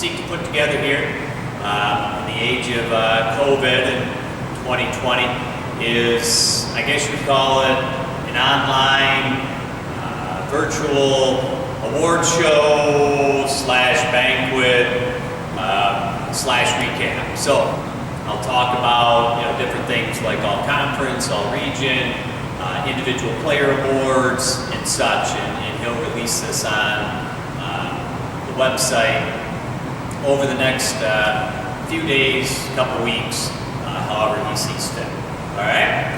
seek to put together here in the age of COVID and 2020 is, I guess you would call it, an online virtual award show slash banquet slash recap. So I'll talk about different things like all conference, all region, individual player awards and such, and he'll release this on the website over the next few days, couple weeks, however he sees fit. All right.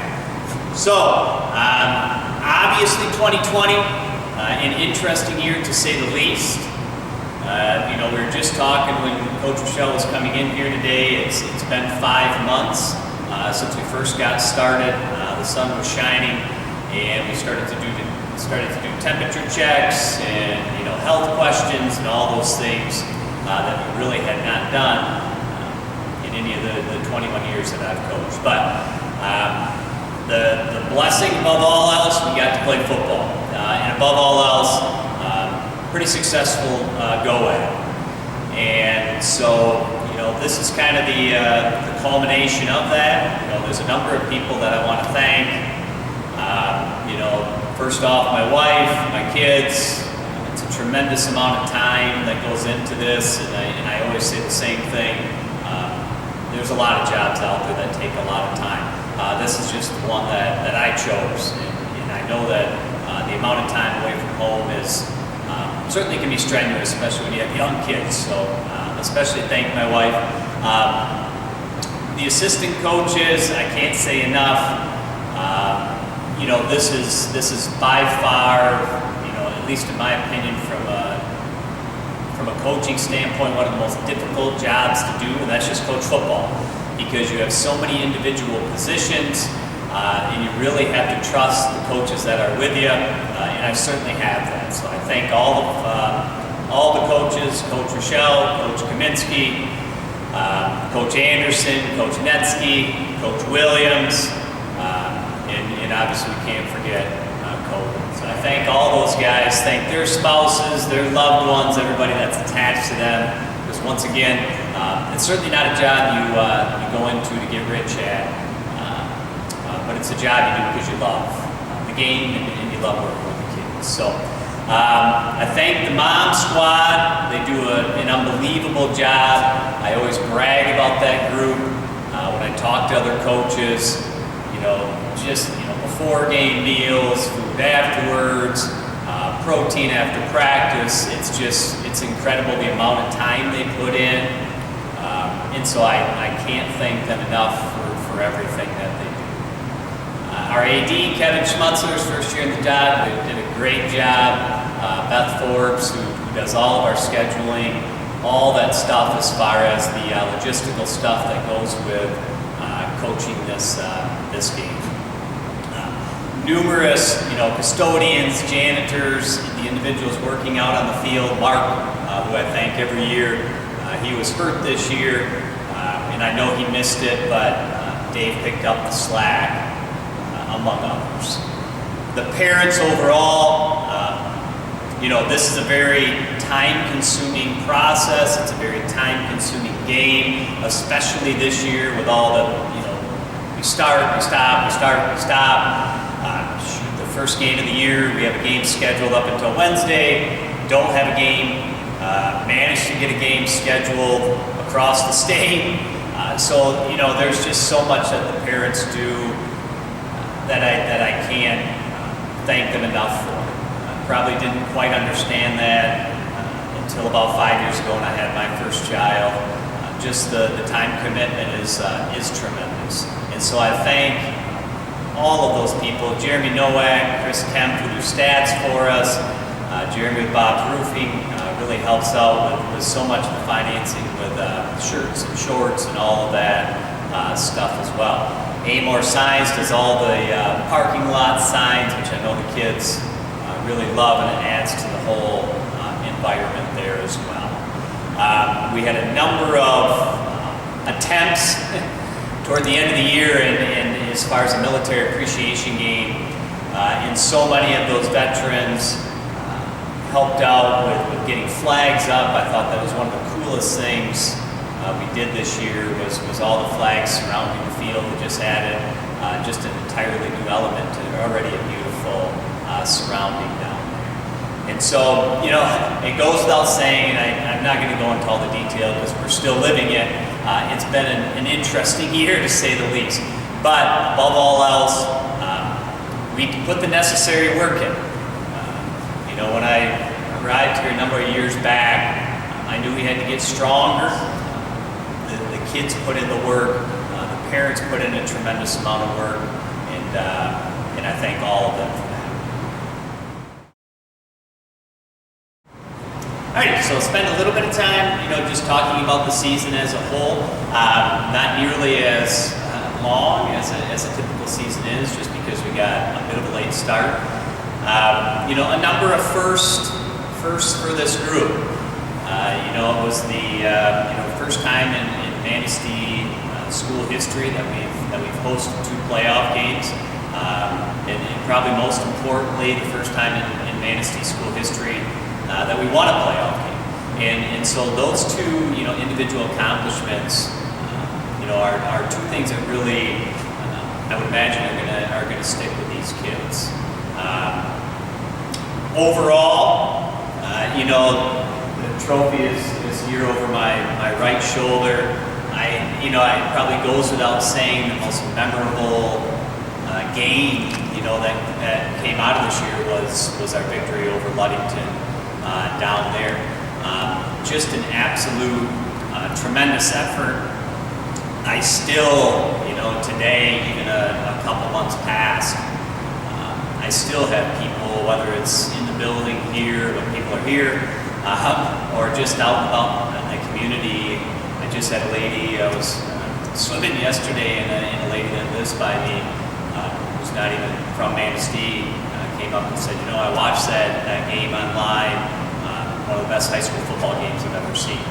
So obviously 2020, an interesting year to say the least. We were just talking when Coach Rochelle was coming in here today. It's been 5 months since we first got started. The sun was shining, and we started to do temperature checks and health questions and all those things that we really had not done in any of the 21 years that I've coached. But the blessing above all else, we got to play football, and above all else, pretty successful go at it. And so, this is kind of the culmination of that. There's a number of people that I want to thank. First off, my wife, my kids. It's a tremendous amount of time that goes into this, and I always say the same thing. There's a lot of jobs out there that take a lot of time. This is just the one that I chose, and I know that the amount of time away from home is certainly can be strenuous, especially when you have young kids. So especially thank my wife. The assistant coaches, I can't say enough. This is by far, at least in my opinion, from a coaching standpoint, one of the most difficult jobs to do, and that's just coach football, because you have so many individual positions, and you really have to trust the coaches that are with you, and I certainly have that. So I thank all the coaches, Coach Rochelle, Coach Kaminsky, Coach Anderson, Coach Netsky, Coach Williams, and obviously we can't forget Coach. So I thank all those guys, thank their spouses, their loved ones, everybody that's attached to them, because once again, it's certainly not a job you go into to get rich at, but it's a job you do because you love the game and you love working with the kids. So I thank the mom squad. They do an unbelievable job. I always brag about that group when I talk to other coaches. Before game meals, food afterwards, protein after practice. It's incredible the amount of time they put in, and so I can't thank them enough for everything that they do. Our AD, Kevin Schmutzler's first year in the job, did a great job. Beth Forbes, who does all of our scheduling, all that stuff as far as the logistical stuff that goes with coaching this game. Numerous, custodians, janitors, the individuals working out on the field. Mark, who I thank every year, he was hurt this year, and I know he missed it, but Dave picked up the slack, among others. The parents overall, this is a very time-consuming process. It's a very time-consuming game, especially this year with all the, we start, we stop, we start, we stop. The first game of the year, we have a game scheduled up until Wednesday. Don't have a game. Managed to get a game scheduled across the state. So there's just so much that the parents do that I can't thank them enough for. Probably didn't quite understand that until about 5 years ago when I had my first child. Just the time commitment is tremendous. And so I thank all of those people. Jeremy Nowak, Chris Kemp, who do stats for us. Jeremy with Bob's Roofing really helps out with so much of the financing with shirts and shorts and all of that stuff as well. Amor Signs does all the parking lot signs, which I know the kids really love, and it adds to the whole environment there as well. We had a number of attempts toward the end of the year, and as far as the military appreciation game, and so many of those veterans helped out with getting flags up. I thought that was one of the coolest things we did this year was all the flags surrounding the field. We just added just an entirely new element to already a beautiful surrounding down there. And so, it goes without saying, and I'm not going to go into all the detail because we're still living it. It's been an interesting year to say the least. But above all else, we put the necessary work in. When I arrived here a number of years back, I knew we had to get stronger. The kids put in the work. The parents put in a tremendous amount of work, and I thank all of them for that. All right, so spend a little bit of time, just talking about the season as a whole. Not nearly as long as a typical season is, just because we got a bit of a late start. A number of firsts for this group. It was the first time in Manistee school history that we've hosted 2 playoff games, and probably most importantly, the first time in Manistee school history that we won a playoff game. And so those 2 individual accomplishments are 2 things that really I would imagine are gonna stick with these kids. Overall, the trophy is here over my right shoulder. It probably goes without saying the most memorable game, that came out of this year was our victory over Ludington down there. Just an absolute tremendous effort. I still, today, even a couple months past, I still have people, whether it's in the building here, when people are here, or just out and about in the community. I just had a lady, I was swimming yesterday, and a lady that lives by me, who's not even from Manistee, came up and said, I watched that game online, one of the best high school football games I've ever seen.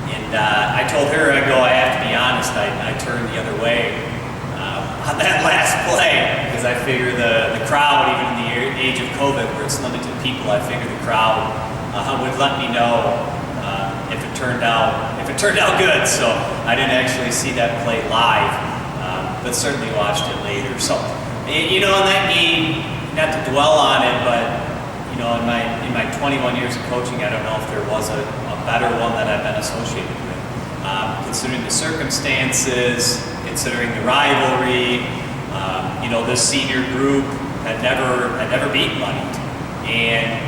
And I told her, I have to be honest, I turned the other way on that last play, because I figure the crowd, even in the age of COVID where it's limited people, I figure the crowd would let me know if it turned out good. So I didn't actually see that play live, but certainly watched it later. So in that game, not to dwell on it, but in my 21 years of coaching, I don't know if there was a better one that I've been associated with. Considering the circumstances, considering the rivalry, this senior group had never beaten Ludington. And,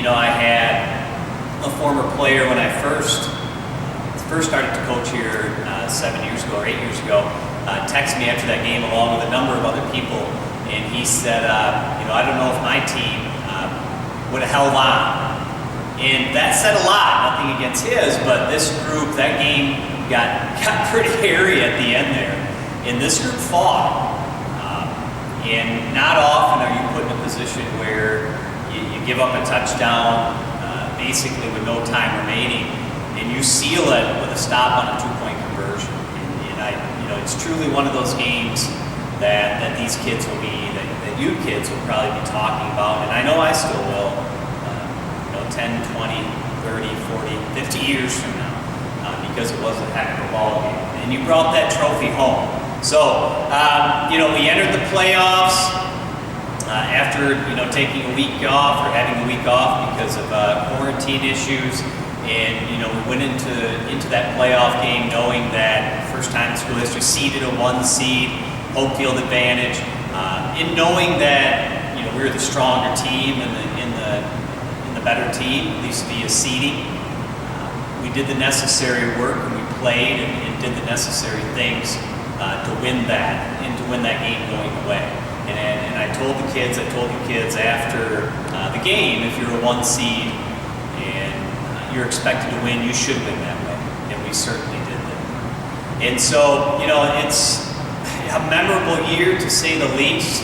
I had a former player when I first started to coach here 7 years ago or 8 years ago, text me after that game along with a number of other people, and he said, I don't know if my team would have held on. And that said a lot, nothing against his, but this group, that game got pretty hairy at the end there. And this group fought. And not often are you put in a position where you give up a touchdown basically with no time remaining, and you seal it with a stop on a 2-point conversion. And it's truly one of those games that these kids will be, that you kids will probably be talking about, and I know I still will, 10, 20, 30, 40, 50 years from now, because it was a heck of a ball game. And you brought that trophy home. So, we entered the playoffs after, taking a week off or having a week off because of quarantine issues. And, we went into that playoff game knowing that first time in school history, seeded a 1 seed, home field advantage, and knowing that, we were the stronger team and the better team, at least via seeding. We did the necessary work, and we played and did the necessary things to win that, and to win that game going away. And I told you kids after the game, if you're a 1 seed and you're expected to win, you should win that way. And we certainly did that. And so, it's a memorable year to say the least.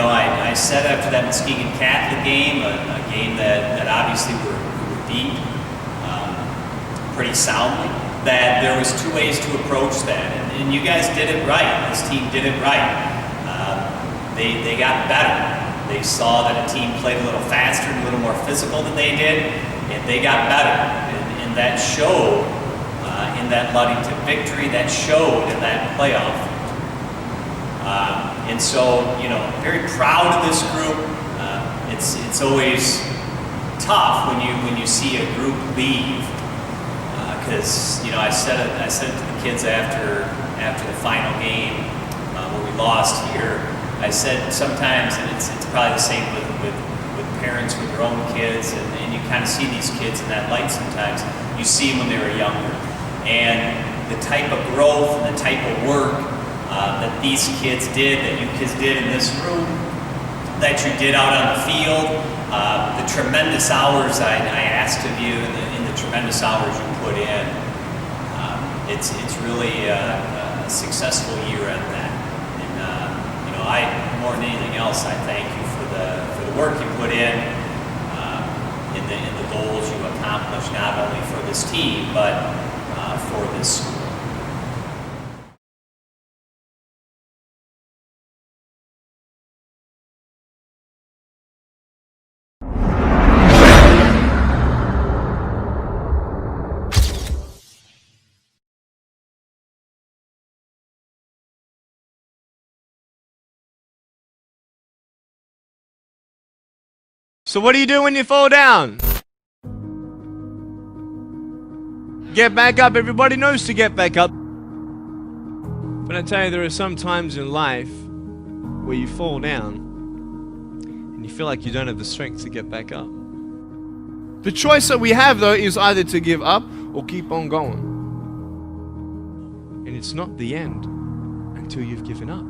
I said after that Muskegon Catholic game, a game that obviously we were beat pretty soundly, that there was 2 ways to approach that, and you guys did it right. This team did it right. They got better. They saw that a team played a little faster and a little more physical than they did, and they got better. And that showed in that Ludington victory, that showed in that playoff. And so, very proud of this group. It's always tough when you see a group leave, because I said it to the kids after the final game when we lost here. I said sometimes, and it's probably the same with parents with their own kids, and you kind of see these kids in that light sometimes. You see them when they were younger, and the type of growth and the type of work that these kids did, that you kids did in this room, that you did out on the field, the tremendous hours I asked of you, and the tremendous hours you put in. It's really a successful year at that. And more than anything else, I thank you for the work you put in the goals you accomplished, not only for this team but for this school. So what do you do when you fall down? Get back up. Everybody knows to get back up. But I tell you, there are some times in life where you fall down and you feel like you don't have the strength to get back up. The choice that we have, though, is either to give up or keep on going. And it's not the end until you've given up.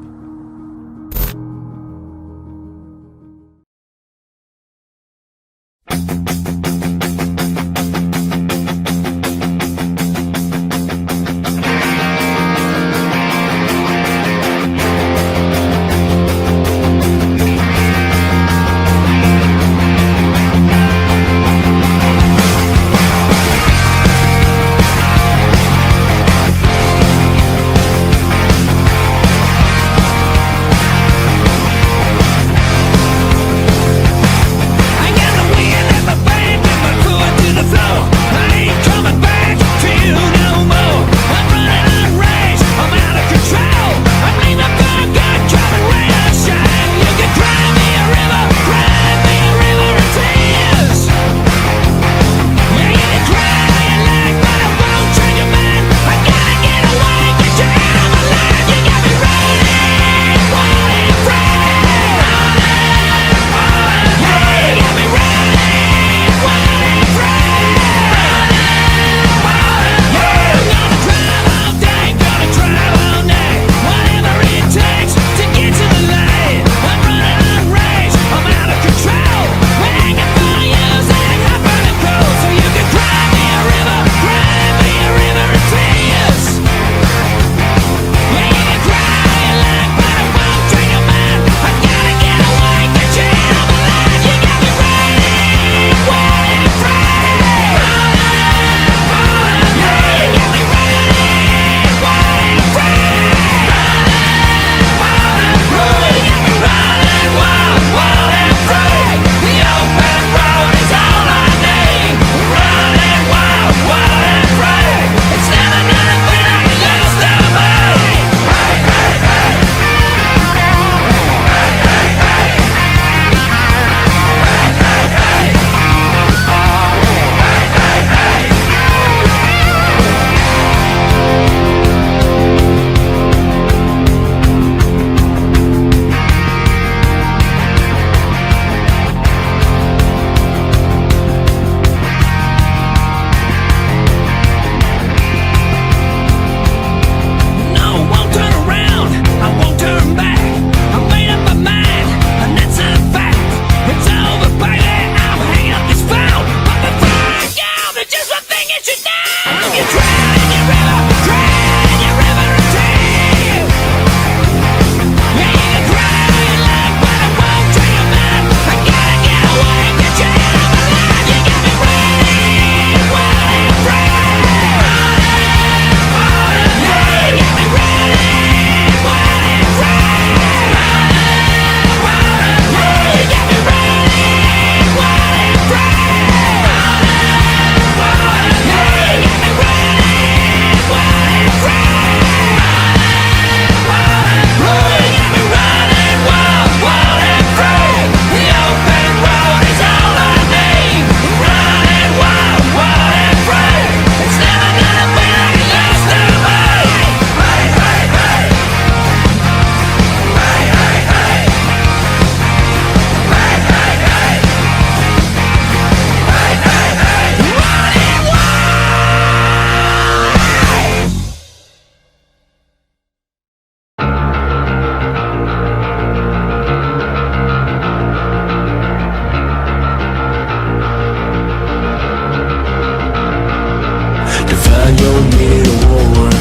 find your meaning in war.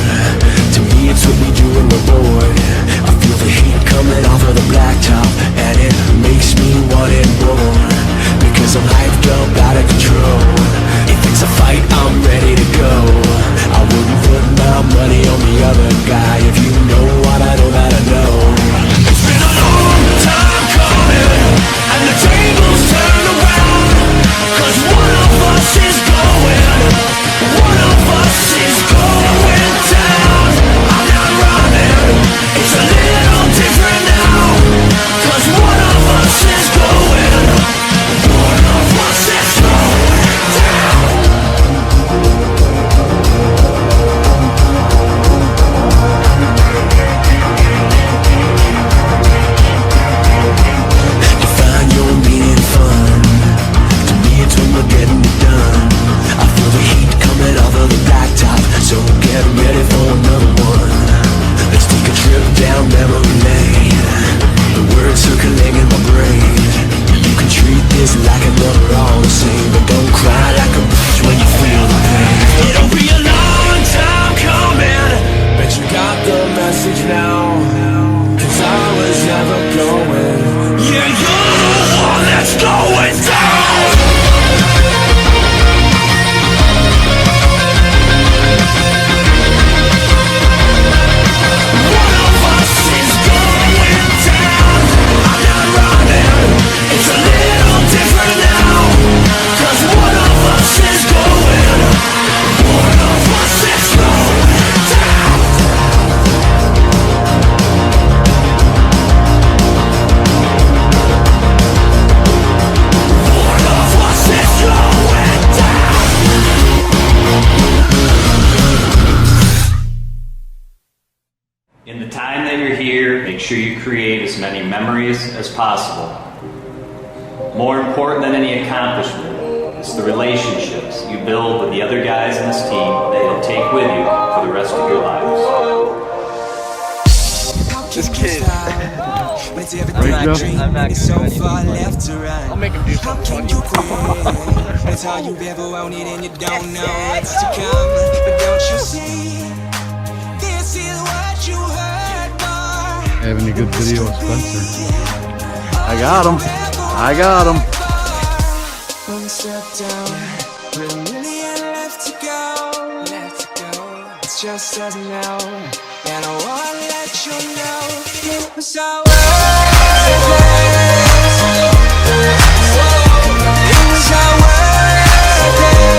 To me it's what we do when we're bored. I feel the heat coming off of the blacktop, and it makes me want it more. Because I'm hyped up, out of control. If it's a fight, I'm ready to go. I wouldn't put my money on the other guy. If you know what I know that I know. It's been a long time coming, and the tables turn around. Cause one of us is going, one of us is going down. I'm not running, it's a little different now. Cause one of us is going, one of us is going down. Define your meaning fun. To me it's when we're getting it done. I feel the heat coming off of the blacktop, so get ready for another one. Let's take a trip down memory lane. The words circling in my brain. You can treat this like another all the same, but don't cry like a bitch when you feel the pain. It'll be a long time coming, bet you got the message now. Cause I was never going. Yeah, you're the one that's going down. One of us is going down. I'm not running, it's a little different now. Cause one of us is going, one of us is going down. One of us is going down. In the time that you're here, make sure you create as many memories as possible. More important than any accomplishment is the relationships you build with the other guys in this team that you'll take with you for the rest of your lives. Just kidding. Right, Joe? I'm not gonna do anything. I'll make him do something funny. That's all you've ever wanted and you don't know what's to come. But don't you see, this is what you heard for. Having a good video of Spencer. I got him. I got him. One step down, with a million left to go. It's just us now, and I wanna let you know it was so worth it. It was so worth it.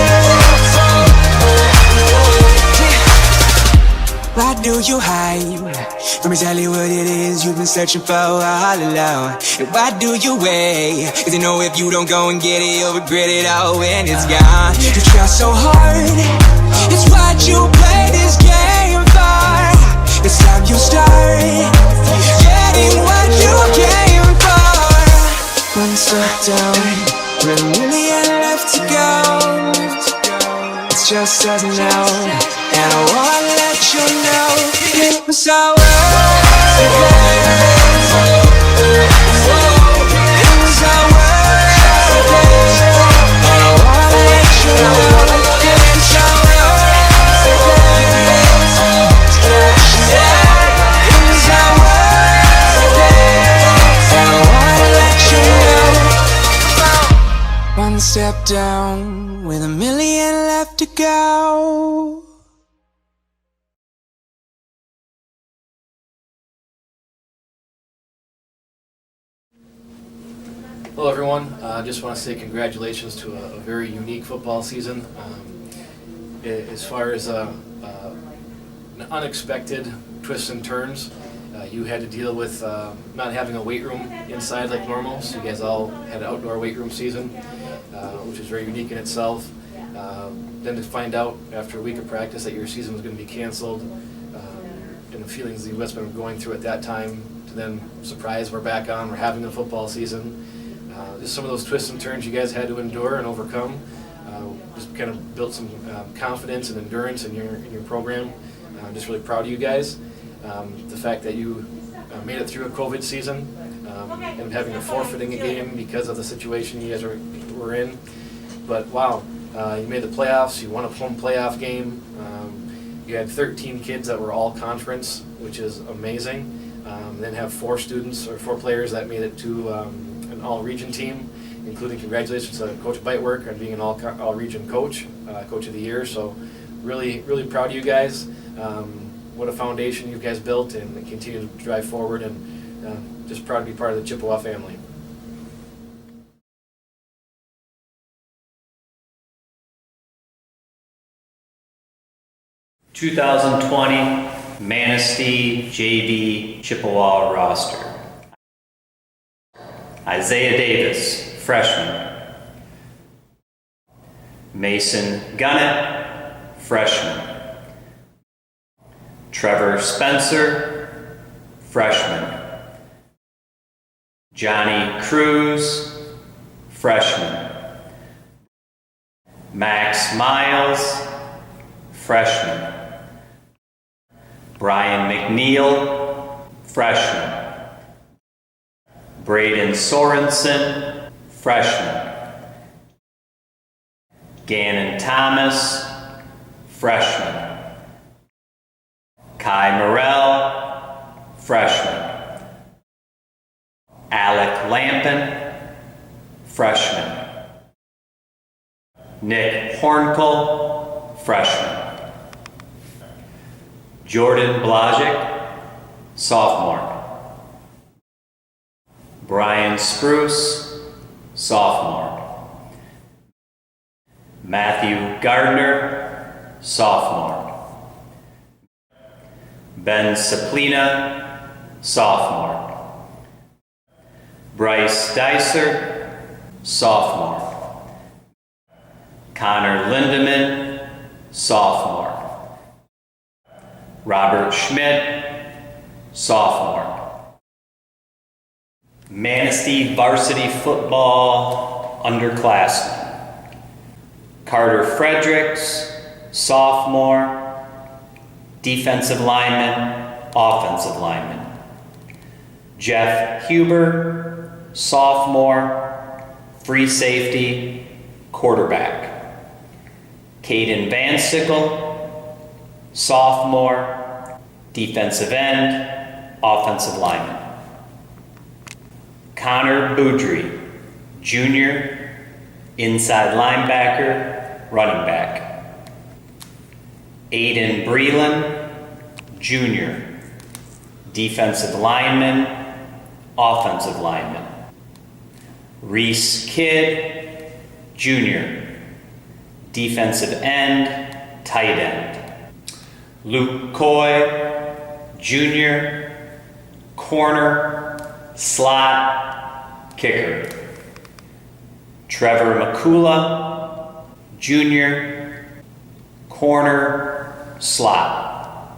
Why do you hide? Let me tell you what it is you've been searching for all along. And why do you wait? Cause you know if you don't go and get it, you'll regret it all when it's gone. You try so hard, it's what you play this game for. It's time you start getting what you came for. One step down, with a million left to go. It's just us now, and I wanna let you know it was so worth it. It was so worth it. And I wanna let you know it was so worth it. It was so worth it. And I wanna let you know. One step down, with a million left to go. Hello everyone, I just want to say congratulations to a very unique football season. As far as an unexpected twists and turns, you had to deal with not having a weight room inside like normal, so you guys all had an outdoor weight room season, which is very unique in itself. Then to find out after a week of practice that your season was going to be canceled, and the feelings you must have been going through at that time, to then surprise we're back on, we're having a football season. Just some of those twists and turns you guys had to endure and overcome. Just kind of built some confidence and endurance in your program. I'm just really proud of you guys. The fact that you made it through a COVID season and having a forfeiting a game because of the situation you guys were in. But wow, You made the playoffs. You won a home playoff game. You had 13 kids that were all conference, which is amazing. Then have 4 players that made it to an all-region team, including congratulations to Coach Bitework on being an all-region coach, Coach of the Year. So really, really proud of you guys. What a foundation you guys built, and continue to drive forward, and just proud to be part of the Chippewa family. (2020) Manistee JV Chippewa roster. Isaiah Davis, freshman. Mason Gunnett, freshman. Trevor Spencer, freshman. Johnny Cruz, freshman. Max Miles, freshman. Brian McNeil, freshman. Braden Sorensen, freshman. Gannon Thomas, freshman. Kai Morrell, freshman. Alec Lampin, freshman. Nick Hornkel, freshman. Jordan Blajic, sophomore. Brian Spruce, sophomore. Matthew Gardner, sophomore. Ben Saplina, sophomore. Bryce Dicer, sophomore. Connor Lindeman, sophomore. Robert Schmidt, sophomore. Manistee varsity football underclassmen. Carter Fredericks, sophomore. Defensive lineman, offensive lineman. Jeff Huber, sophomore. Free safety, quarterback. Caden Van Sickle, sophomore. Defensive end, offensive lineman. Connor Boudry, junior. Inside linebacker, running back. Aiden Breland, junior. Defensive lineman, offensive lineman. Reese Kidd, junior. Defensive end, tight end. Luke Coy, junior. Corner, slot, kicker. Trevor McCula, junior. Corner, slot.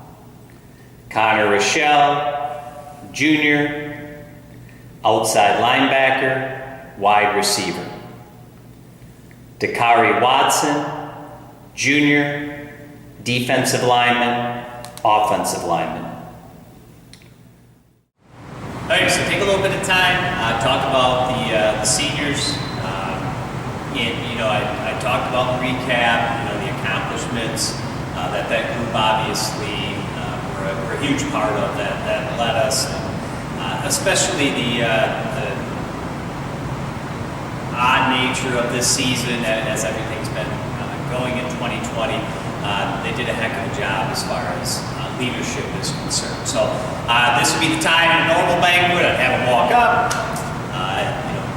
Connor Rochelle, junior. Outside linebacker, wide receiver. Dakari Watson, junior. Defensive lineman, offensive lineman. All right, so take a little bit of time, talk about the seniors. I talked about the recap, the accomplishments that group obviously were a huge part of that led us, especially the odd nature of this season as everything's been going in 2020. They did a heck of a job as far as leadership is concerned. So this would be the time in a normal banquet. I'd have them walk up,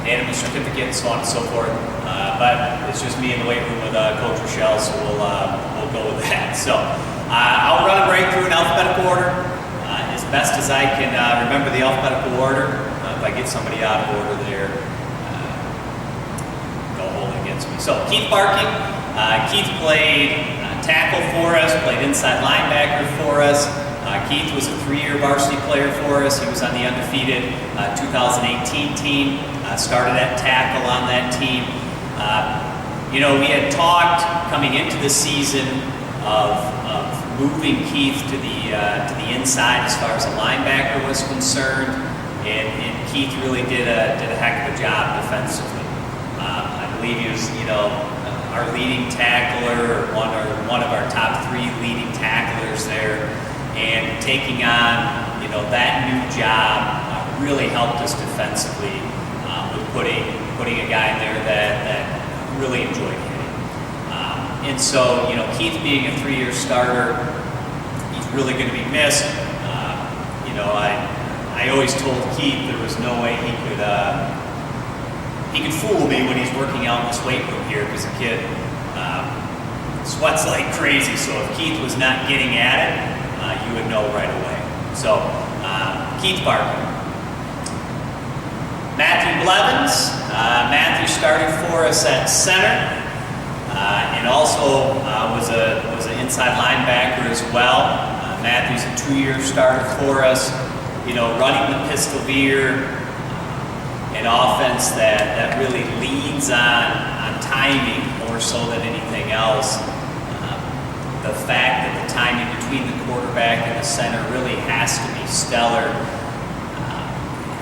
hand them a certificate, and so on and so forth. But it's just me in the weight room with Coach Rochelle, so we'll go with that. So I'll run right through in alphabetical order as best as I can remember the alphabetical order. If I get somebody out of order there, go hold it against me. So Keith Barkey. Keith played tackle for us, played inside linebacker for us. Keith was a 3-year varsity player for us. He was on the undefeated 2018 team, started at tackle on that team. We had talked coming into the season of moving Keith to the inside as far as a linebacker was concerned, and Keith really did a heck of a job defensively. I believe he was, our leading tackler, one of our top 3 leading tacklers there, and taking on that new job really helped us defensively with putting a guy in there that really enjoyed hitting. And so Keith being a 3-year starter, he's really going to be missed. I always told Keith there was no way he could fool me when he's working out in this weight room here, because the kid sweats like crazy. So if Keith was not getting at it, you would know right away. So Keith Barker. Matthew Blevins. Matthew started for us at center, and also was an inside linebacker as well. Matthew's a 2-year starter for us. Running the pistol veer, an offense that really leads on timing more so than anything else. The fact that the timing between the quarterback and the center really has to be stellar.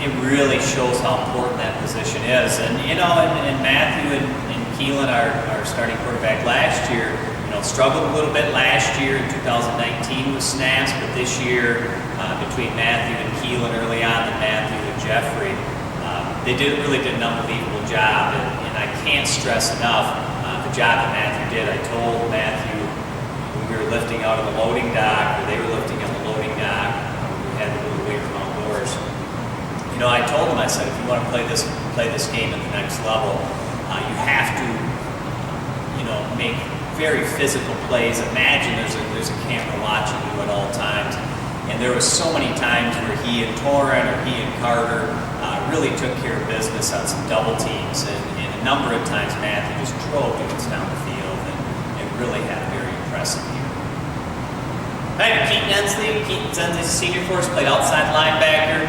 It really shows how important that position is. And Matthew and Keelan, our starting quarterback last year, struggled a little bit last year in 2019 with snaps, but this year between Matthew and Keelan early on, and Matthew and Jeffrey, they really did an unbelievable job. And I can't stress enough the job that Matthew did. I told Matthew when we were lifting out of the loading dock, or they were lifting on the loading dock, we had to move away from outdoors. I told him, I said, if you want to play this game at the next level, you have to, make very physical plays. Imagine there's a camera watching you at all times. And there was so many times where he and Torin or he and Carter really took care of business on some double teams. And a number of times Matthew just drove dudes down the field and really had a very impressive year. Keaton Ensley. Keaton's a senior for us, played outside linebacker,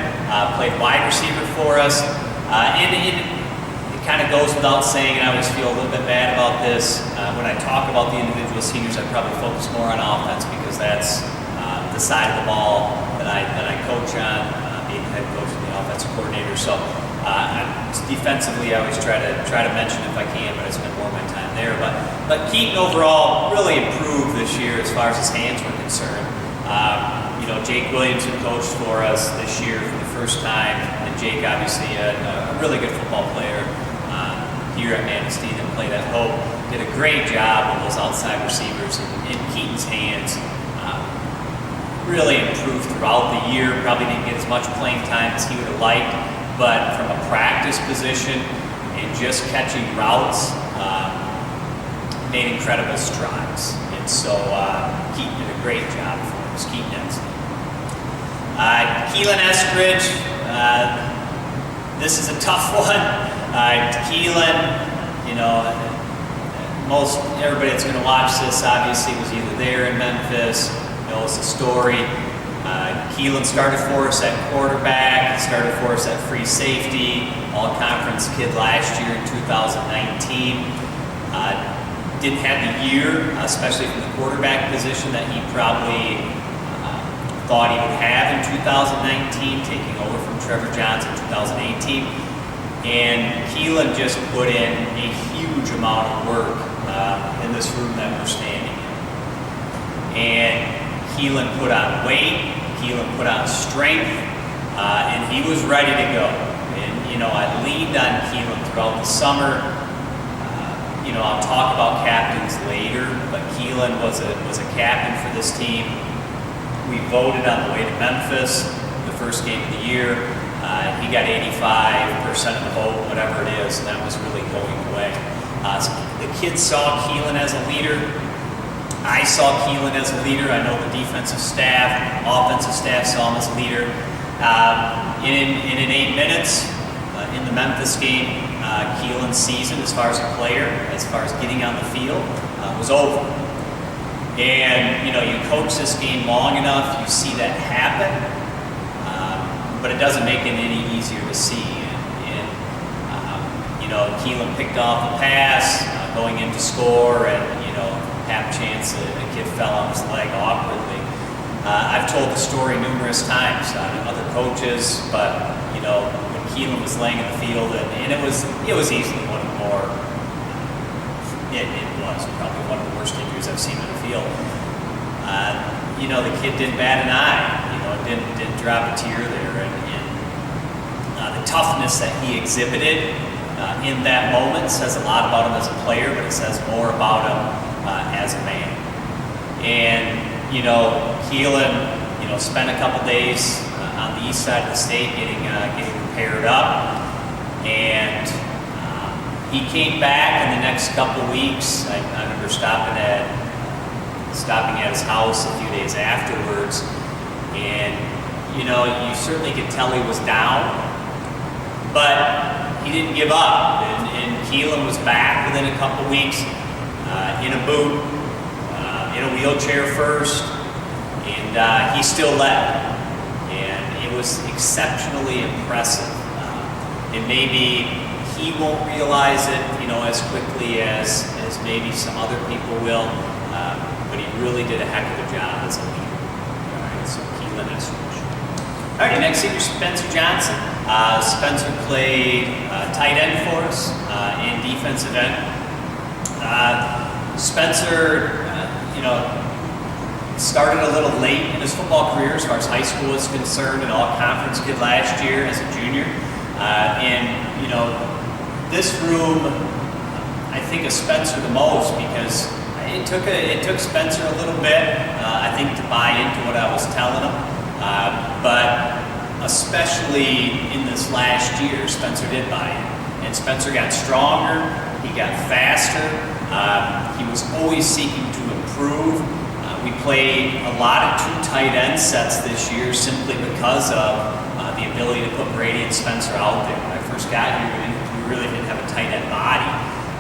played wide receiver for us. And it kind of goes without saying, and I always feel a little bit bad about this. When I talk about the individual seniors, I probably focus more on offense, because that's the side of the ball that I coach on, being head coach and the offensive coordinator. So defensively, I always try to mention if I can, but I spend more of my time there. But Keaton overall really improved this year as far as his hands were concerned. Jake Williams, who coached for us this year for the first time, and Jake obviously a really good football player here at Manistee that played at Hope, did a great job with those outside receivers in Keaton's hands. Really improved throughout the year. Probably didn't get as much playing time as he would have liked, but from a practice position and just catching routes, made incredible strides. And so Keaton did a great job for us. Keaton Ensley. Keelan Eskridge. This is a tough one. Keelan, most everybody that's going to watch this obviously was either there in Memphis, knows the story. Keelan started for us at quarterback, started for us at free safety, all-conference kid last year in 2019. Didn't have the year, especially from the quarterback position, that he probably thought he would have in 2019, taking over from Trevor Johns in 2018. And Keelan just put in a huge amount of work in this room that we're standing in. And Keelan put on weight, Keelan put on strength, and he was ready to go. And, I leaned on Keelan throughout the summer. I'll talk about captains later, but Keelan was a captain for this team. We voted on the way to Memphis, the first game of the year. He got 85% of the vote, whatever it is, and that was really going away. So the kids saw Keelan as a leader. I saw Keelan as a leader. I know the defensive staff, offensive staff saw him as a leader. In 8 minutes in the Memphis game, Keelan's season as far as a player, as far as getting on the field, was over. And, you coach this game long enough, you see that happen, but it doesn't make it any easier to see. And Keelan picked off the pass, going in to score, and, half chance a kid fell on his leg awkwardly. I've told the story numerous times to other coaches, but, when Keelan was laying in the field, and it was easily one of the more, it was probably one of the worst injuries I've seen on the field. You know, the kid didn't bat an eye. You know, didn't drop a tear there, and the toughness that he exhibited in that moment says a lot about him as a player, but it says more about him as a man. And you know, Keelan, you know, spent a couple days on the east side of the state getting repaired up, and he came back in the next couple weeks. I remember stopping at his house a few days afterwards, and you know, you certainly could tell he was down, but he didn't give up. And Keelan was back within a couple weeks, in a boot, in a wheelchair first, and he still led, and it was exceptionally impressive. And maybe he won't realize it, you know, as quickly as maybe some other people will, but he really did a heck of a job as a leader. All right, so Keelan is switch. All right, next senior, Spencer Johnson. Spencer played tight end for us and defensive end. Spencer, you know, started a little late in his football career as far as high school is concerned, an all-conference kid last year as a junior. And, you know, this room, I think of Spencer the most because it took Spencer a little bit, I think, to buy into what I was telling him. But especially in this last year, Spencer did buy in. And Spencer got stronger, he got faster, he was always seeking to improve. We played a lot of two tight end sets this year simply because of the ability to put Brady and Spencer out there. When I first got here, we really didn't have a tight end body.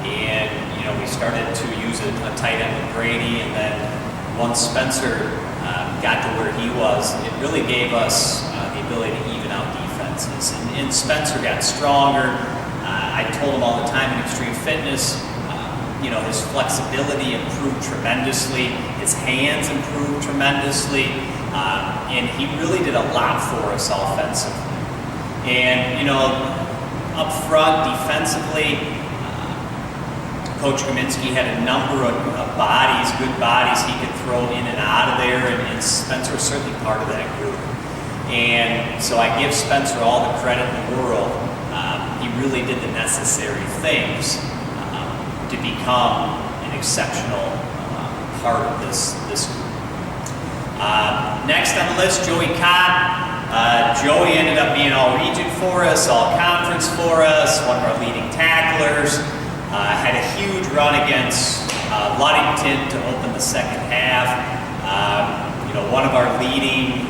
And, you know, we started to use a tight end with Brady, and then once Spencer got to where he was, it really gave us the ability to even out defenses. And Spencer got stronger. I told him all the time in extreme fitness, you know, his flexibility improved tremendously, his hands improved tremendously, and he really did a lot for us offensively. And, you know, up front, defensively, Coach Kaminsky had a number of bodies, good bodies he could throw in and out of there, and Spencer was certainly part of that group. And so I give Spencer all the credit in the world. He really did the necessary things to become an exceptional part of this group. Next on the list, Joey Cott. Joey ended up being all-region for us, all-conference for us, one of our leading tacklers. Had a huge run against Ludington to open the second half. You know, one of our leading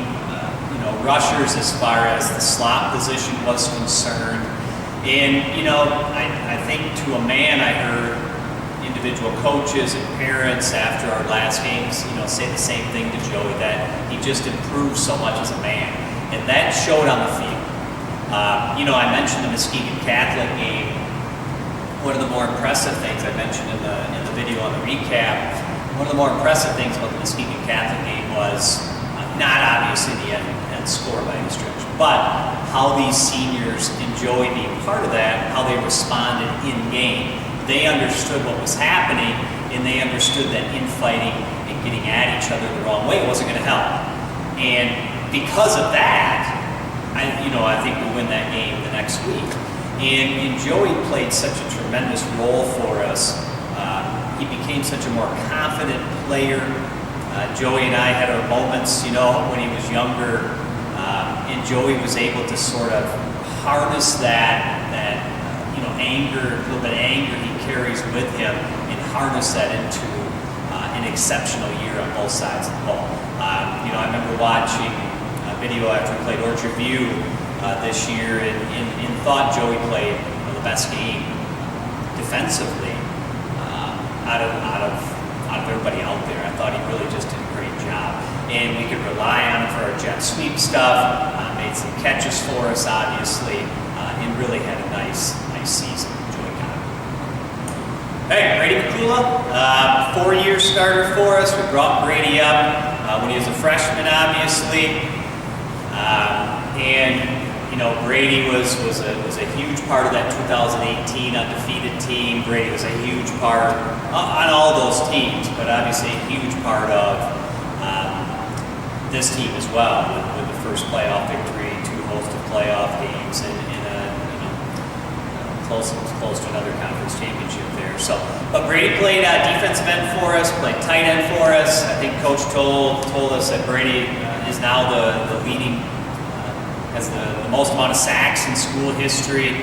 rushers as far as the slot position was concerned. And, you know, I think to a man, I heard individual coaches and parents after our last games, you know, say the same thing to Joey, that he just improved so much as a man. And that showed on the field. You know, I mentioned the Muskegon Catholic game. One of the more impressive things I mentioned in the video on the recap, one of the more impressive things about the Muskegon Catholic game was not obviously the end score by any stretch, but how these seniors and Joey being part of that, how they responded in game. They understood what was happening, and they understood that infighting and getting at each other the wrong way wasn't going to help. And because of that, I think we win that game the next week. And Joey played such a tremendous role for us. He became such a more confident player. Joey and I had our moments, you know, when he was younger, and Joey was able to sort of harness that anger, a little bit of anger he carries with him, and harness that into an exceptional year on both sides of the ball. I remember watching a video after we played Orchard View this year, and thought Joey played the best game defensively out of everybody out there. I thought he really just did a great job, and we could rely on him for our jet sweep stuff. Made some catches for us, obviously, and really had a nice season. Joey got it. Hey, Brady McCullough, 4-year starter for us. We brought Brady up when he was a freshman, obviously, and Brady was a huge part of that 2018 undefeated team. Brady was a huge part on all those teams, but obviously a huge part of this team as well, with the first playoff victory, 2 hosted playoff games, and close to another conference championship there. So, but Brady played defensive end for us, played tight end for us. I think Coach told us that Brady is now the leading, has the most amount of sacks in school history.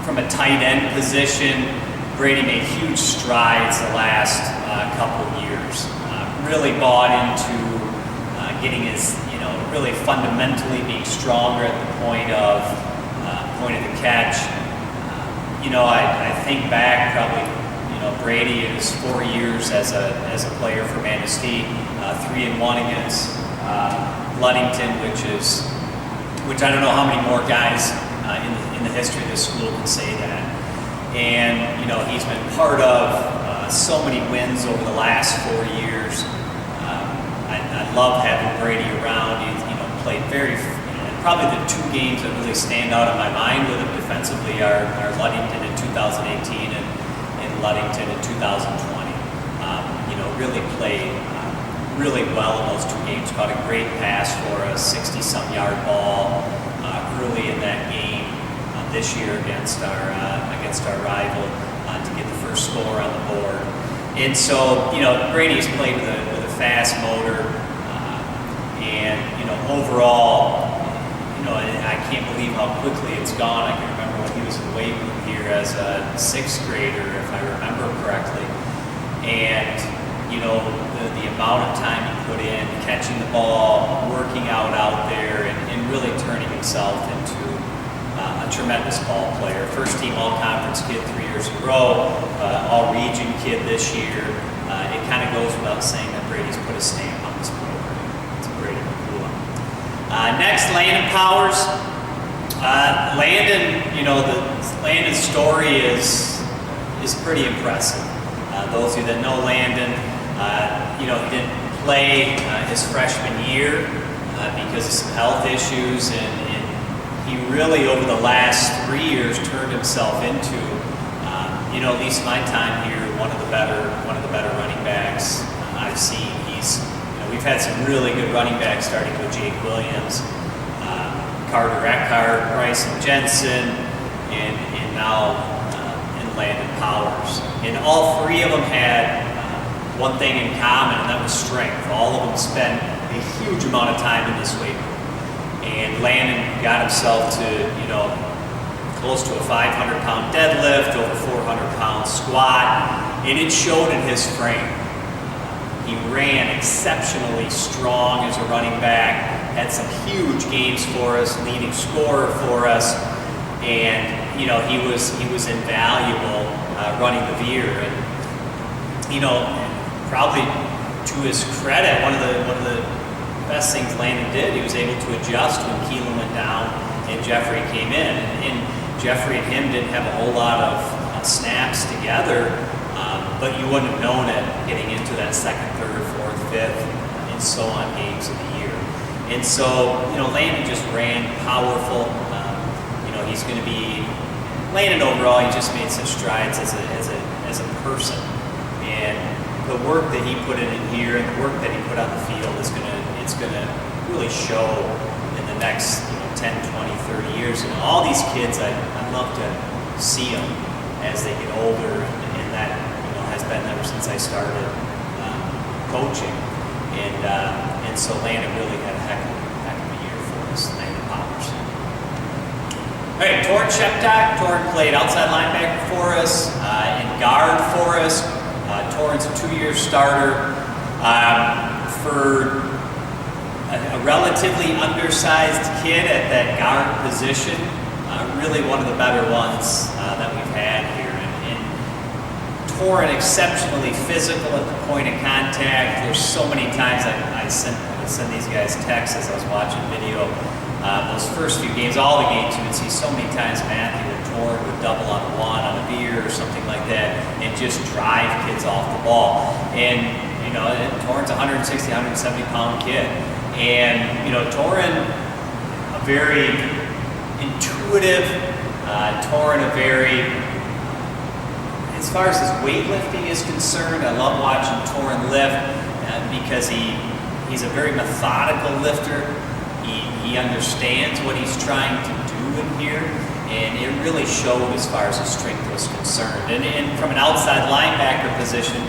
From a tight end position, Brady made huge strides the last couple of years. Really bought into getting his, really fundamentally being stronger at the point of the catch. I think back probably, Brady in his 4 years as a player for Manistee, 3-1 against Ludington, which I don't know how many more guys in the history of this school can say that. And he's been part of so many wins over the last 4 years. I love having Brady around. He played very. Probably the 2 games that really stand out in my mind with him defensively are Ludington in 2018 and Ludington in 2020. Really played really well in those 2 games. Caught a great pass for a 60-some yard ball early in that game this year against our rival to get the first score on the board. And so Brady's played with a fast motor, and overall. I can't believe how quickly it's gone. I can remember when he was in the weight room here as a 6th grader, if I remember correctly. And, the amount of time he put in, catching the ball, working out there, and really turning himself into a tremendous ball player. First team all-conference kid 3 years in a row, all-region kid this year. It kind of goes without saying that Brady's put a stamp on this program. It's a great cool. Next, Landon Powers. Landon's story is pretty impressive. Those of you that know Landon, he didn't play his freshman year because of some health issues, and he really over the last 3 years turned himself into, at least my time here, one of the better running backs I've seen. We've had some really good running backs, starting with Jake Williams, Carter Eckhart, Bryson Jensen, and now Landon Powers. And all 3 of them had one thing in common, and that was strength. All of them spent a huge amount of time in this weight room. And Landon got himself to, close to a 500-pound deadlift, over 400-pound squat, and it showed in his frame. He ran exceptionally strong as a running back, had some huge games for us, leading scorer for us, and he was invaluable running the veer. And probably to his credit, one of the best things Landon did, he was able to adjust when Keelan went down and Jeffrey came in. And Jeffrey and him didn't have a whole lot of snaps together. But you wouldn't have known it getting into that 2nd, 3rd, 4th, 5th, and so on games of the year. And so, Landon just ran powerful. He's going to be Landon overall. He just made such strides as a person, and the work that he put in here and the work that he put on the field is going to really show in the next 10, 20, 30 years. And all these kids, I'd love to see them as they get older, and that has been ever since I started coaching. And so Landon really had a heck of a year for us, Landon Powers. All right, Torrin Sheptak. Torrin played outside linebacker for us and guard for us. Torrin's a 2-year starter. For a relatively undersized kid at that guard position, really one of the better ones that we've had here. And Torrin exceptionally physical at the point of contact. There's so many times I send these guys texts as I was watching video. Those first few games, all the games, you would see so many times Matthew and Torrin would double on one on a veer or something like that and just drive kids off the ball. And, Torrin's a 160, 170-pound kid. And, Torrin, very intuitive. Torrin, a very, as far as his weightlifting is concerned, I love watching Torrin lift because he's a very methodical lifter. He understands what he's trying to do in here, and it really showed as far as his strength was concerned. And from an outside linebacker position,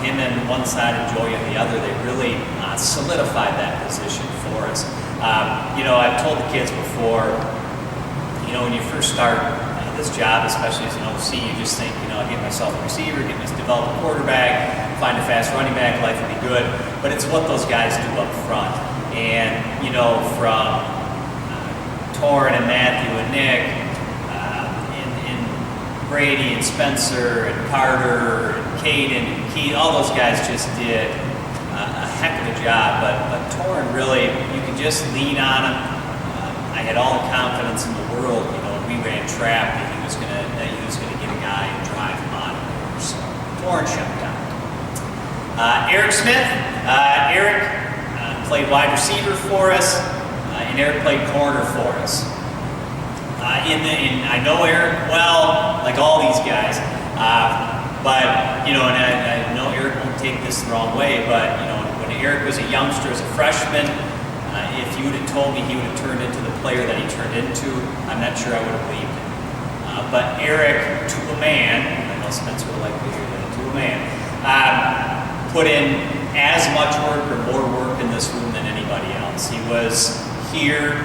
him on one side and Joey on the other, they really solidified that position for us. I've told the kids before, when you first start this job, especially as an OC, you just think, I get myself a receiver, get myself develop a quarterback, find a fast running back, life will be good. But it's what those guys do up front. And, from Torrin and Matthew and Nick, and Brady and Spencer and Carter and Caden and Keith, all those guys just did a heck of a job. But Torrin really, you can just lean on him. I had all the confidence in the world, when we ran trap, that he was gonna get a guy and drive him on him. So Torrin shut down. Eric Smith. Eric played wide receiver for us, and Eric played corner for us. I know Eric well, like all these guys, but and I know Eric won't take this the wrong way, but when Eric was a youngster as a freshman, if you would have told me he would have turned into the player that he turned into, I'm not sure I would have believed it. But Eric, to a man, I know Spencer would like to hear that, to a man, put in as much work or more work in this room than anybody else. He was here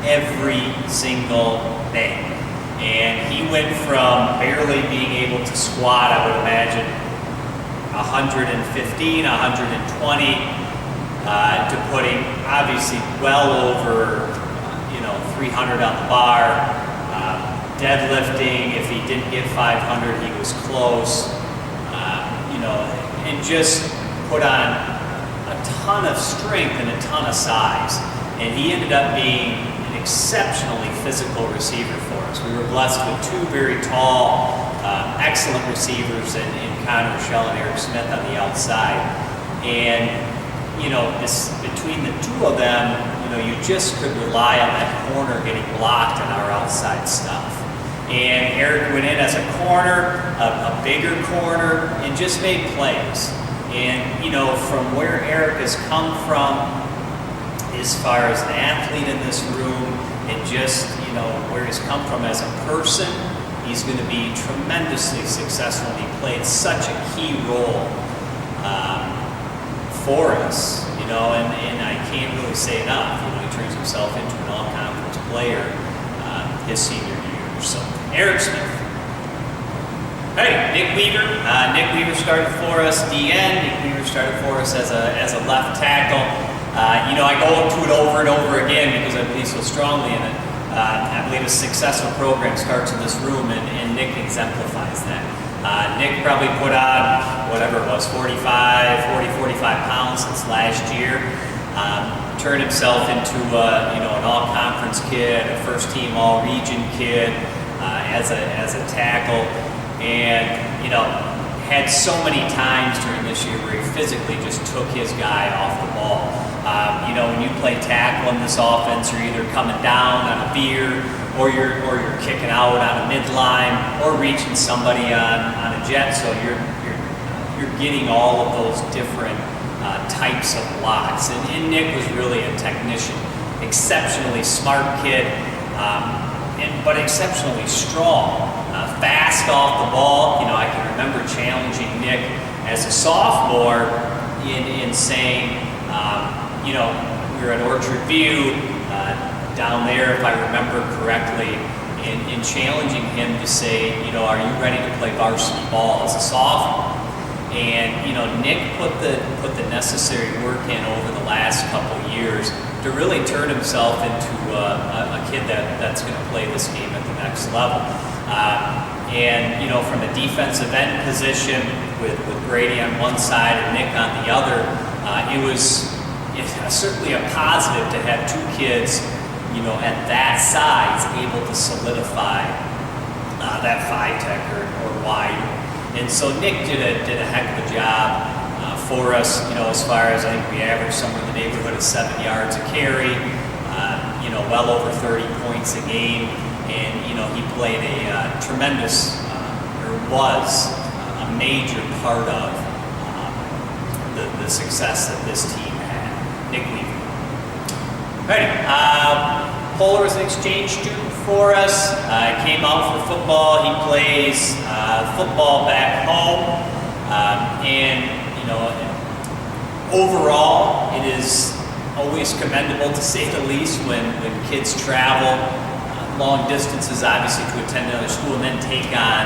every single day. And he went from barely being able to squat, I would imagine, 115, 120, to putting obviously well over 300 on the bar, deadlifting. If he didn't get 500, he was close. And just put on a ton of strength and a ton of size. And he ended up being an exceptionally physical receiver for us. We were blessed with two very tall, excellent receivers in Connor Rochelle and Eric Smith on the outside. And between the two of them, you just could rely on that corner getting blocked on our outside stuff. And Eric went in as a corner, a bigger corner, and just made plays. And, from where Eric has come from, as far as an athlete in this room, and just, where he's come from as a person, he's going to be tremendously successful. And he played such a key role for us, and I can't really say enough. He turns himself into an all-conference player his senior year. So, Eric Smith. Hey, Nick Weaver. Nick Weaver started for us DN. Nick Weaver started for us as a left tackle. I go to it over and over again because I believe so strongly in it. I believe a successful program starts in this room, and Nick exemplifies that. Nick probably put on, whatever it was, 45 pounds since last year. Turned himself into an all-conference kid, a first-team all-region kid as a tackle, and had so many times during this year where he physically just took his guy off the ball. When you play tackle in this offense, you're either coming down on a veer, or you're kicking out on a midline, or reaching somebody on a jet. So you're getting all of those different types of blocks. And Nick was really a technician, exceptionally smart kid, but exceptionally strong, fast off the ball. I can remember challenging Nick as a sophomore in saying, we were at Orchard View down there, if I remember correctly, in challenging him to say, are you ready to play varsity ball as a sophomore? And Nick put the necessary work in over the last couple years to really turn himself into a kid that's going to play this game at the next level. And from a defensive end position with Brady on one side and Nick on the other, it was certainly a positive to have two kids, at that size, able to solidify that 5-tech or wide. And so Nick did a heck of a job for us, as far as I think we averaged somewhere in the neighborhood of 7 yards a carry. well over 30 points a game, and he played a tremendous, or was a major part of the success that this team had. Nick Weaver. Alrighty, Polar was an exchange student for us. Came out for football. He plays football back home, and overall, it is always commendable, to say the least, when kids travel long distances, obviously, to attend another school and then take on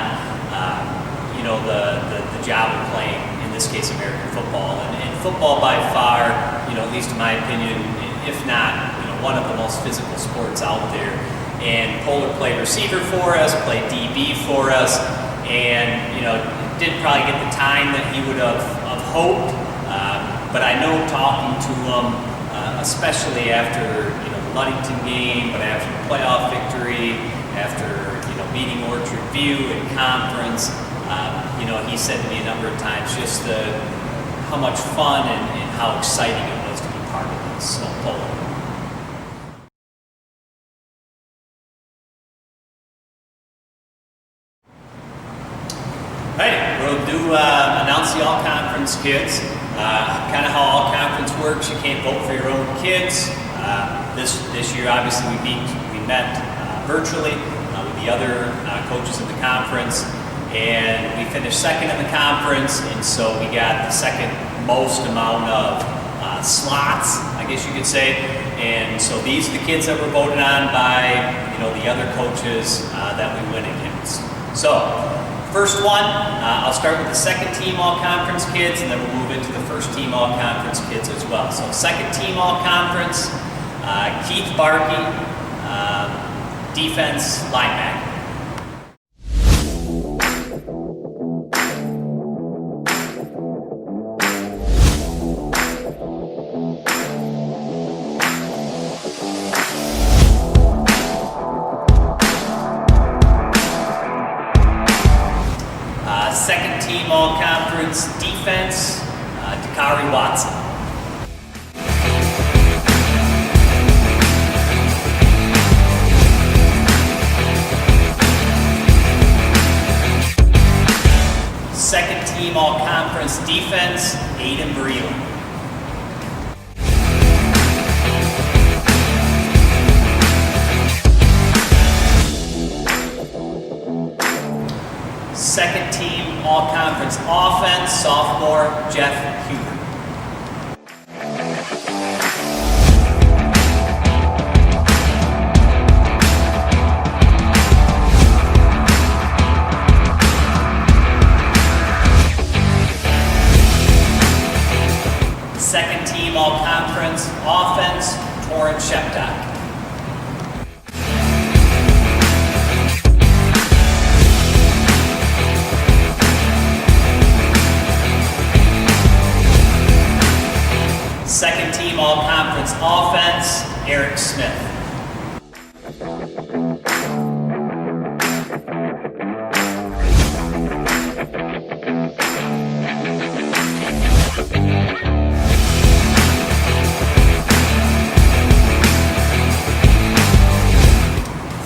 the job of playing, in this case, American football. And football by far, at least in my opinion, if not, one of the most physical sports out there. And Polar played receiver for us, played DB for us, and didn't probably get the time that he would have hoped. But I know, talking to him, especially after the Ludington game, but after the playoff victory, after beating Orchard View in conference, he said to me a number of times just how much fun and how exciting it was to be part of this. So, Polar. Right, we'll announce the all-conference kids. Kind of how all-conference works. You can't vote for your own kids. This year, obviously, we met virtually with the other coaches in the conference, and we finished second in the conference, and so we got the second most amount of slots, I guess you could say. And so these are the kids that were voted on by the other coaches that we went against. So, first one, I'll start with the second team all-conference kids, and then we'll move into the first team all-conference kids as well. So second team all-conference, Keith Barkey, defense linebacker. Second team all-conference defense, Dakari Watson. Second team all-conference defense, Aiden Breland. Second team all-conference offense, sophomore Jeff Huber. Second team all-conference offense, Torrance Shepdock. Second team all-conference offense, Eric Smith.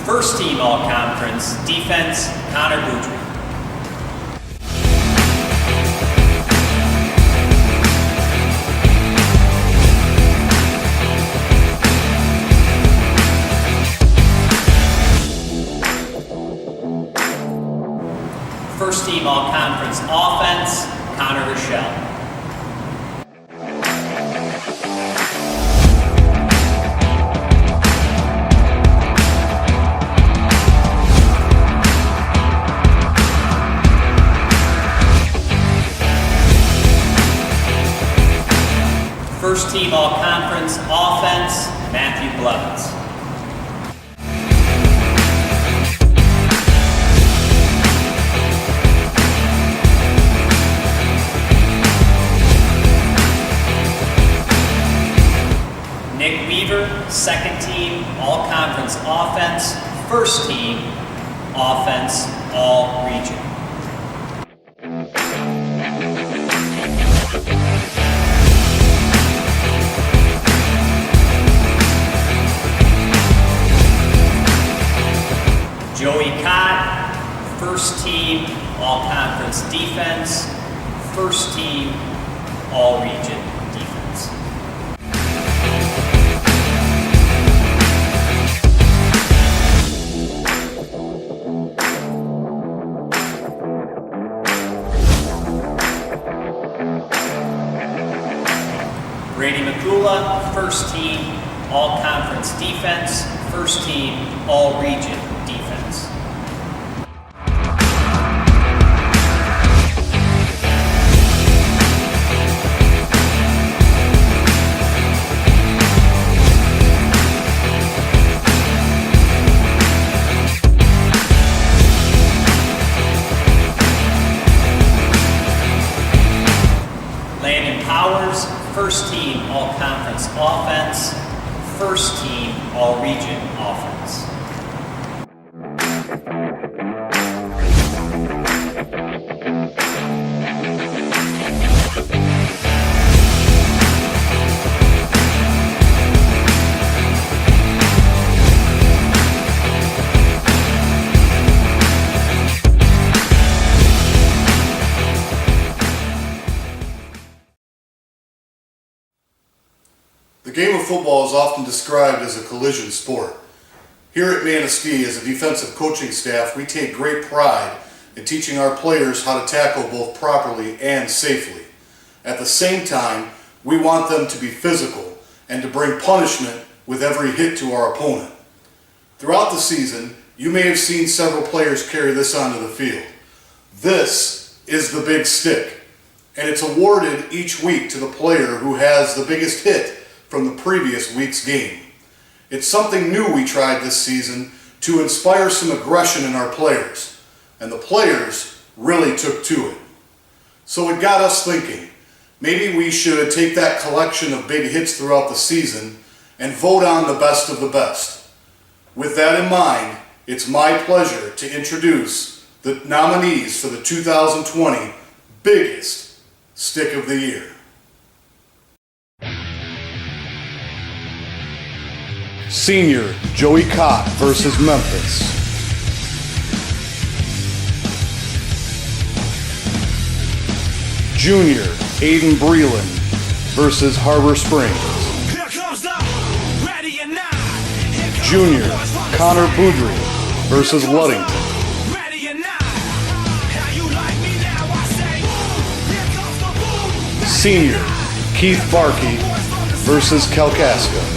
First team all-conference defense, Connor Boudry. First team all-conference offense, Connor Rochelle. First team all-conference offense, Matthew Blevins. Nick Weaver, second team all-conference offense, first team offense all-region. first team all-conference defense, first team all-region defense. Brady McCula, first team all-conference defense, first team all-region defense. Powers, first team all-conference offense, first team all-region offense. The game of football is often described as a collision sport. Here at Manistee, as a defensive coaching staff, we take great pride in teaching our players how to tackle both properly and safely. At the same time, we want them to be physical and to bring punishment with every hit to our opponent. Throughout the season, you may have seen several players carry this onto the field. This is the big stick, and it's awarded each week to the player who has the biggest hit from the previous week's game. It's something new we tried this season to inspire some aggression in our players, and the players really took to it. So it got us thinking, maybe we should take that collection of big hits throughout the season and vote on the best of the best. With that in mind, it's my pleasure to introduce the nominees for the 2020 Biggest Stick of the Year. Senior Joey Cott versus Memphis. Junior Aiden Breland versus Harbor Springs. Junior Connor Boudry versus Ludington. Senior Keith Barkey versus Kalkaska.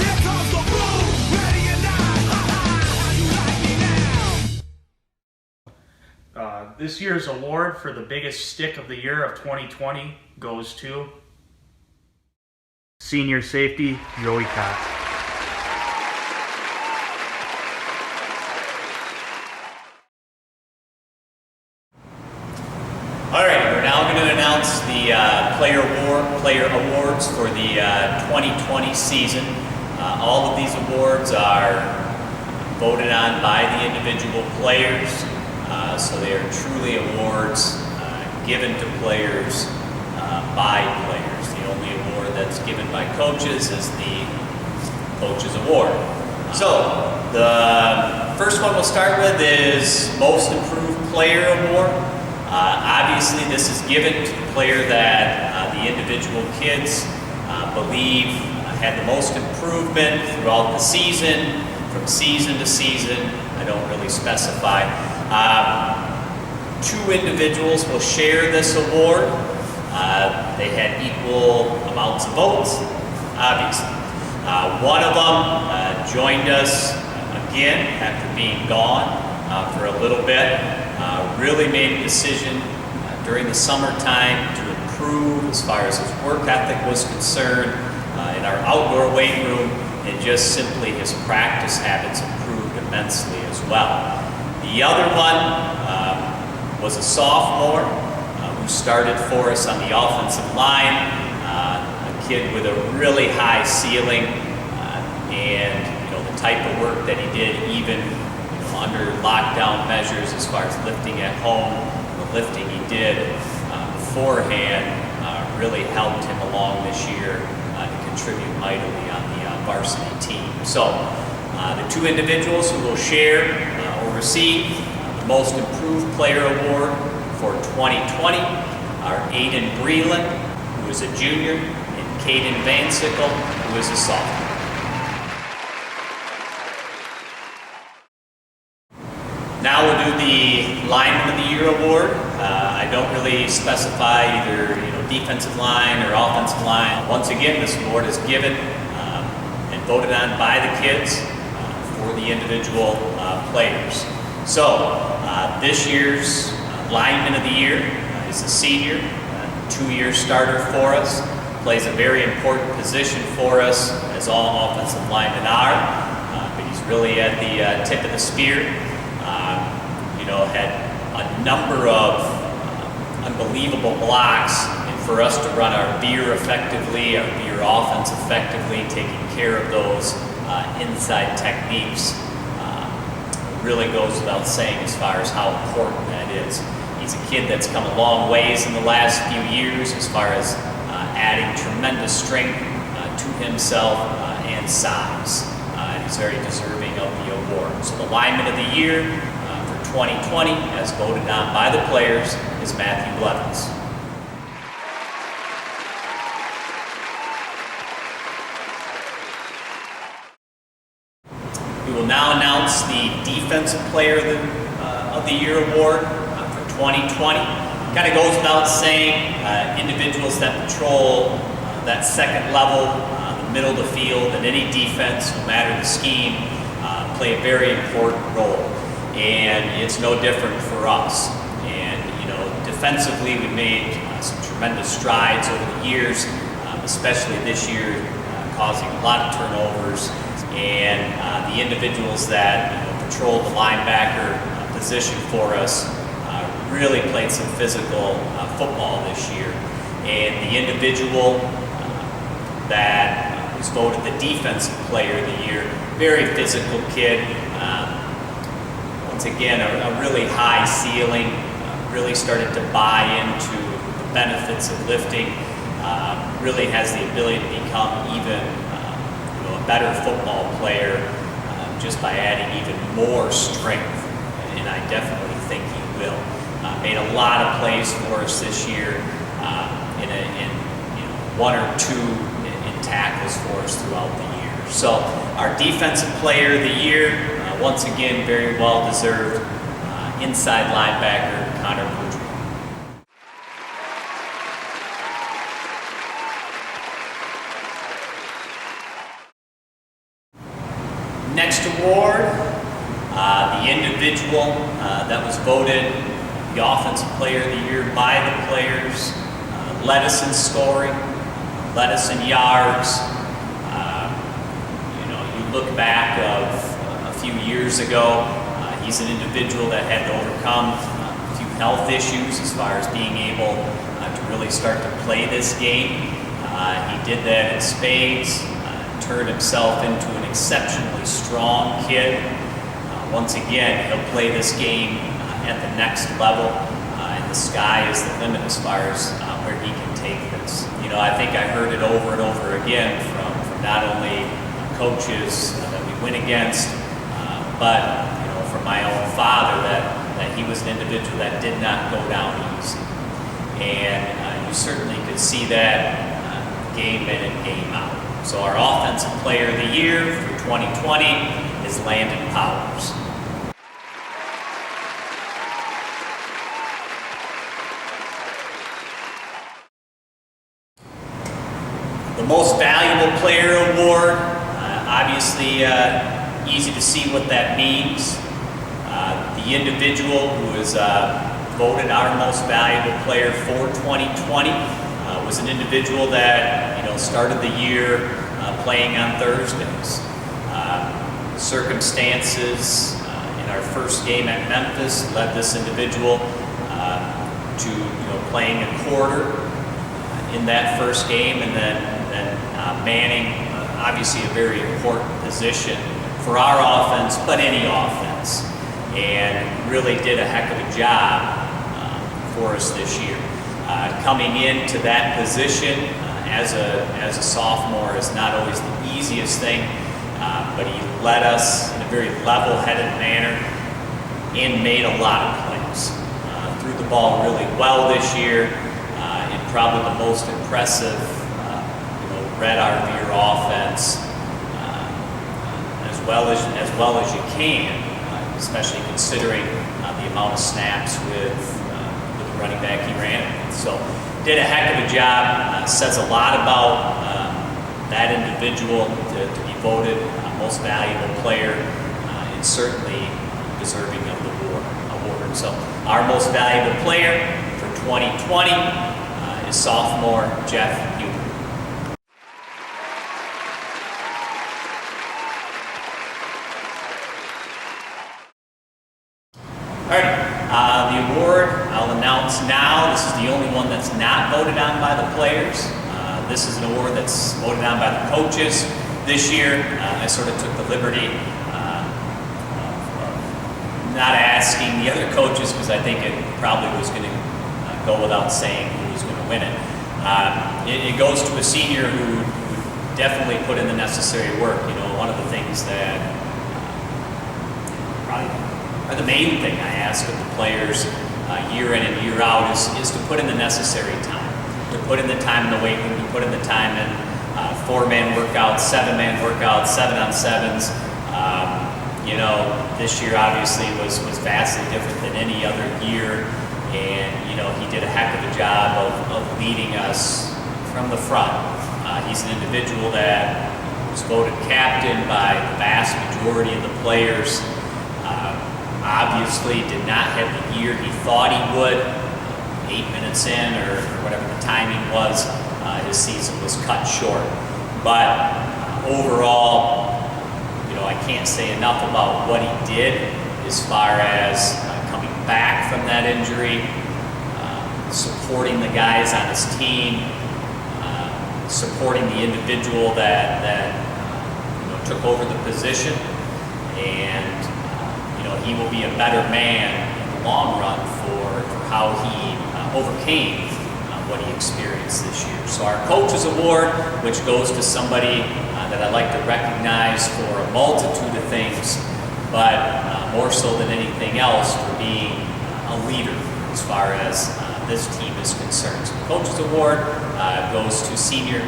This year's award for the biggest stick of the year of 2020 goes to senior safety Joey Cott. All right, we're now going to announce the player awards for the 2020 season. All of these awards are voted on by the individual players. So they are truly awards given to players by players. The only award that's given by coaches is the Coaches Award. So the first one we'll start with is Most Improved Player Award. Obviously this is given to the player that the individual kids believe had the most improvement throughout the season, from season to season. I don't really specify. Two individuals will share this award. They had equal amounts of votes, obviously. One of them joined us again after being gone for a little bit. Really made a decision during the summertime to improve as far as his work ethic was concerned in our outdoor weight room, and just simply his practice habits improved immensely as well. The other one was a sophomore who started for us on the offensive line, a kid with a really high ceiling, and the type of work that he did even under lockdown measures as far as lifting at home. The lifting he did beforehand really helped him along this year to contribute mightily on the varsity team. So the two individuals who will share or receive the Most Improved Player Award for 2020 are Aiden Breland, who is a junior, and Caden Van Sickle, who is a sophomore. Now we'll do the Lineman of the Year award. I don't really specify either defensive line or offensive line. Once again, this award is given and voted on by the kids for the individual players. So this year's Lineman of the Year is a senior, 2-year starter for us, plays a very important position for us, as all offensive linemen are, but he's really at the tip of the spear. Had a number of unbelievable blocks, and for us to run our veer effectively, our veer offense effectively, taking care of those inside techniques, really goes without saying as far as how important that is. He's a kid that's come a long ways in the last few years as far as adding tremendous strength to himself and size. And he's very deserving of the award. So the Lineman of the Year 2020, as voted on by the players, is Matthew Blevins. We will now announce the Defensive Player of the Year award for 2020. Kind of goes without saying, individuals that patrol that second level, the middle of the field, in any defense, no matter the scheme, play a very important role. And it's no different for us. And defensively, we made some tremendous strides over the years, especially this year, causing a lot of turnovers. And the individuals that patrolled the linebacker position for us really played some physical football this year. And the individual that was voted the Defensive Player of the Year, very physical kid. Once again, a really high ceiling, really started to buy into the benefits of lifting, really has the ability to become even a better football player just by adding even more strength, and I definitely think he will. Made a lot of plays for us this year, in 1 or 2 in tackles for us throughout the year. So our Defensive Player of the Year, once again, very well deserved, inside linebacker Connor Boudreaux. Next award, the individual that was voted the Offensive Player of the Year by the players, led us in scoring, led us in yards. You look back of a few years ago, he's an individual that had to overcome a few health issues as far as being able to really start to play this game. He did that in spades, turned himself into an exceptionally strong kid. Once again, he'll play this game at the next level, and the sky is the limit as far as where he can take this. I think I heard it over and over again from not only coaches that we went against, but from my own father, that he was an individual that did not go down easy. And you certainly could see that game in and game out. So our Offensive Player of the Year for 2020 is Landon Powers. The Most Valuable Player Award, obviously easy to see what that means. The individual who is voted our most valuable player for 2020 was an individual that started the year playing on Thursdays. Circumstances in our first game at Memphis led this individual to playing a quarter in that first game, and then manning obviously a very important position for our offense, but any offense, and really did a heck of a job for us this year. Coming into that position as a sophomore is not always the easiest thing, but he led us in a very level-headed manner, and made a lot of plays. Threw the ball really well this year, and probably the most impressive, red RV offense, as well as you can, especially considering the amount of snaps with the running back he ran with. So did a heck of a job. Says a lot about that individual to be voted most valuable player, and certainly deserving of the award. So our most valuable player for 2020 is sophomore Jeff Hubert. Alright, the award I'll announce now. This is the only one that's not voted on by the players. This is an award that's voted on by the coaches. This year, I sort of took the liberty of not asking the other coaches, because I think it probably was going to go without saying who was going to win it. It goes to a senior who definitely put in the necessary work. You know, one of the things that probably or the main thing I ask of the players year in and year out is to put in the necessary time. To put in the time in the weight room, to put in the time in 4-man workouts, 7-man workouts, 7-on-7s. This year obviously was vastly different than any other year. And, he did a heck of a job of leading us from the front. He's an individual that was voted captain by the vast majority of the players. Obviously did not have the year he thought he would. 8 minutes in, or whatever the timing was, his season was cut short. But overall, I can't say enough about what he did as far as coming back from that injury, supporting the guys on his team, supporting the individual that took over the position, and he will be a better man in the long run for how he overcame what he experienced this year. So our Coaches Award, which goes to somebody that I like to recognize for a multitude of things, but more so than anything else for being a leader as far as this team is concerned. So the Coaches Award goes to senior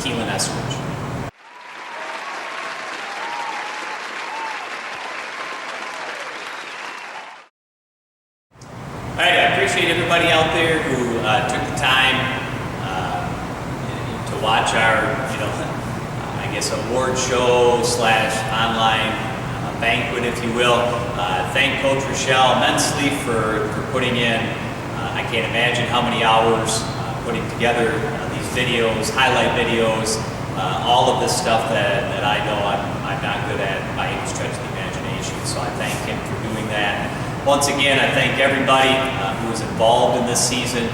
Keelan Eskridge. All right, I appreciate everybody out there who took the time to watch our, I guess, award show / online banquet, if you will. Thank Coach Rochelle immensely for putting in, I can't imagine how many hours putting together these videos, highlight videos, all of this stuff that I know I'm not good at by any stretch of the imagination. So I thank him for doing that. Once again, I thank everybody who was involved in this season.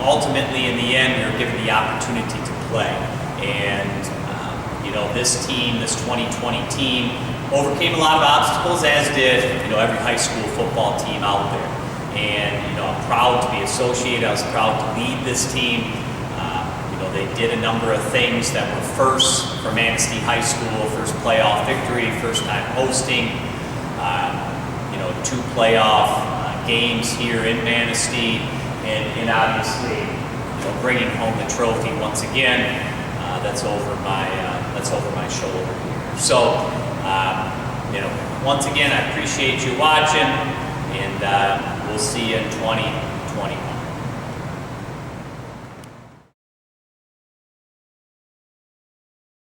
Ultimately, in the end, we were given the opportunity to play. And, this team, this 2020 team, overcame a lot of obstacles, as did, every high school football team out there. And, I'm proud to be associated. I was proud to lead this team. They did a number of things that were first for Manistee High School, first playoff victory, first time hosting. 2 playoff games here in Manistee, and obviously, bringing home the trophy once again. That's over my shoulder here. So, once again, I appreciate you watching, and we'll see you in 2021.